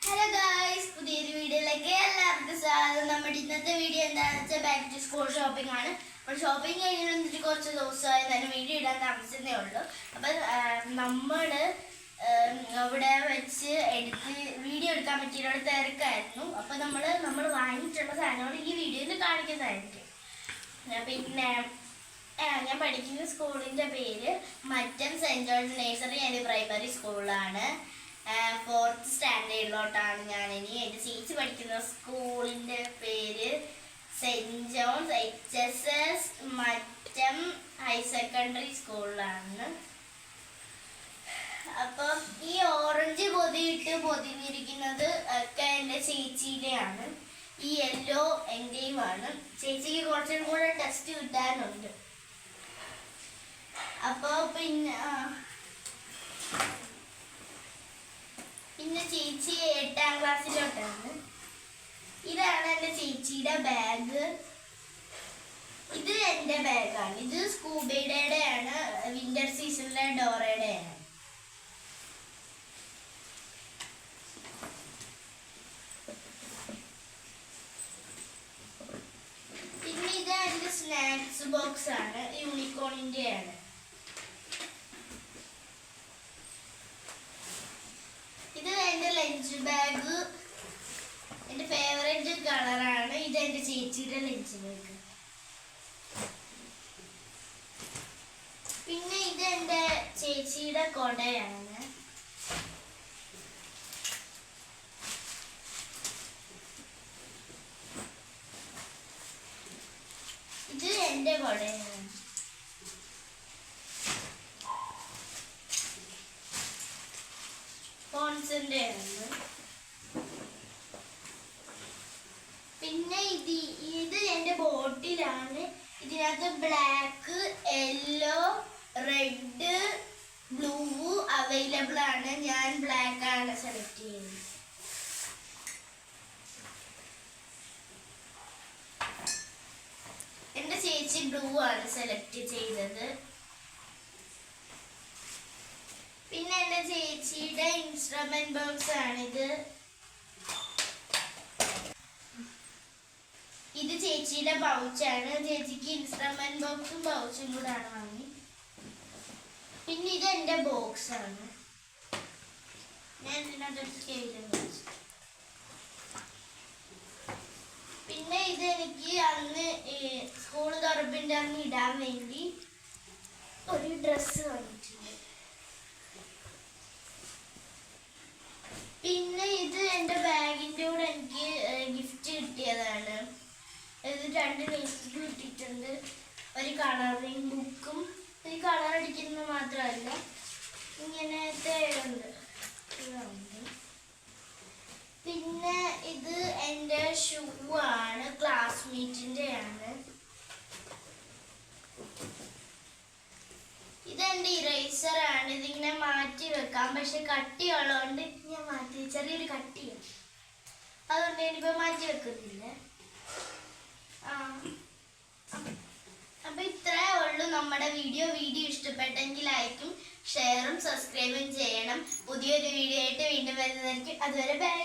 Hello guys, പുതിയൊരു വീഡിയോയിലേക്ക് എല്ലാവർക്കും സ്വാഗതം. നമ്മുടെ ഇന്നത്തെ വീഡിയോ എന്താണെന്ന് വെച്ചാൽ ബാക്ക് ടു സ്കൂൾ ഷോപ്പിംഗ് ആണ്. അപ്പോൾ ഷോപ്പിംഗ് കഴിഞ്ഞിട്ട് കുറച്ച് ദിവസമായി തന്നെ വീഡിയോ ഇടാൻ താമസിച്ചതേ ഉള്ളൂ. അപ്പം നമ്മൾ അവിടെ വെച്ച് വീഡിയോ എടുക്കാൻ പറ്റിയ തിരക്കായിരുന്നു. അപ്പം നമ്മൾ വാങ്ങിയിട്ടുള്ള സാധനങ്ങൾ ഈ വീഡിയോയിൽ കാണിക്കുന്നതായിരിക്കും. പിന്നെ ഞാൻ പഠിക്കുന്ന സ്കൂളിൻ്റെ പേര് Mattom saint George nursery and primary സ്കൂളാണ്. 4th സ്റ്റാൻഡേർഡിലോട്ടാണ് ഞാൻ ഇനി. എൻ്റെ ചേച്ചി പഠിക്കുന്ന സ്കൂളിൻ്റെ പേര് saint John's HSS Mattom higher secondary സ്കൂളിലാണ്. അപ്പം ഈ ഓറഞ്ച് പൊതിയിട്ട് പൊതിഞ്ഞിരിക്കുന്നത് ഒക്കെ എൻ്റെ ചേച്ചിയുടെയാണ്. ഈ യെല്ലോ എൻ്റെയുമാണ്. ചേച്ചിക്ക് കുറച്ചും കൂടെ ടെസ്റ്റ് കിട്ടാനുണ്ട്. അപ്പോൾ പിന്നെ ചേച്ചി 8ാം ക്ലാസ്സിലോട്ടാണ്. ഇതാണ് എൻ്റെ ചേച്ചിയുടെ ബാഗ്. ഇത് എൻ്റെ ബാഗാണ്. ഇത് സ്കൂബയുടെയാണ്. വിന്റർ സീസണിലെ ഡോറയുടെയാണ്. പിന്നെ ഇത് എൻ്റെ സ്നാക്സ് ബോക്സ് ആണ്. യൂണിക്കോണിൻ്റെയാണ്. ഇത് എൻ്റെ ലഞ്ച് ബാഗ്. എൻ്റെ ഫേവറേറ്റ് കളറാണ്. ഇത് എൻ്റെ ചേച്ചിയുടെ ലഞ്ച് ബാഗ്. പിന്നെ ഇത് എൻ്റെ ചേച്ചിയുടെ കൊടയാണ്. ഇത് എൻ്റെ കൊടയാണ്. പിന്നെ ഇത് എൻ്റെ ബോട്ടിലാണ്. ഇതിനകത്ത് black, yellow, red, blue available ആണ്. ഞാൻ ബ്ലാക്ക് ആണ് സെലക്ട് ചെയ്യുന്നത്. എൻ്റെ ചേച്ചി ബ്ലൂ ആണ് സെലക്ട് ചെയ്തത്. പിന്നെ എൻ്റെ ചേച്ചിയുടെ ഇൻസ്ട്രുമെന്റ് ബോക്സ് ആണിത്. ഇത് ചേച്ചിയുടെ പൗച്ചാണ്. ചേച്ചിക്ക് ഇൻസ്ട്രുമെന്റ് ബോക്സും പൗച്ചും കൂടെ ആണ് വാങ്ങി. പിന്നെ ഇത് എൻ്റെ ബോക്സ് ആണ്. ഞാൻ ഇതിനകത്ത് പിന്നെ ഇത് എനിക്ക് അന്ന് സ്കൂൾ തുറപ്പിൻ്റെ അന്ന് ഇടാൻ വേണ്ടി ഒരു ഡ്രസ്സ് വാങ്ങിയിട്ടുണ്ട്. പിന്നെ ഇത് എൻ്റെ ബാഗിൻ്റെ കൂടെ എനിക്ക് ഗിഫ്റ്റ് കിട്ടിയതാണ്. ഇത് 2 നെയ്സ്റ്റ് കിട്ടിയിട്ടുണ്ട്. ഒരു കളറിങ് ബുക്കും. ഈ കളർ അടിക്കുന്നത് മാത്രമല്ല, ഇങ്ങനത്തെ ഉണ്ട്. പിന്നെ ഇത് എൻ്റെ ഷൂ ആണ്. ക്ലാസ്മേറ്റിൻ്റെ ആണ്. ഇതെൻ്റെ ഇറേസർ ആണ്. ഇതിങ്ങനെ മാറ്റി വെക്കാം. പക്ഷെ കട്ടിയുള്ളതുകൊണ്ട് ഞാൻ മാറ്റി, ചെറിയൊരു കട്ടിയാണ്. അതുകൊണ്ട് ഞാനിപ്പോൾ മാറ്റി വെക്കുന്നില്ല. അപ്പൊ ഇത്രേ ഉള്ളൂ നമ്മുടെ വീഡിയോ ഇഷ്ടപ്പെട്ടെങ്കിൽ ലൈക്കും ഷെയറും സബ്സ്ക്രൈബും ചെയ്യണം. പുതിയൊരു വീഡിയോ ആയിട്ട് വീണ്ടും വരുന്നതായിരിക്കും. അതുവരെ ബൈ.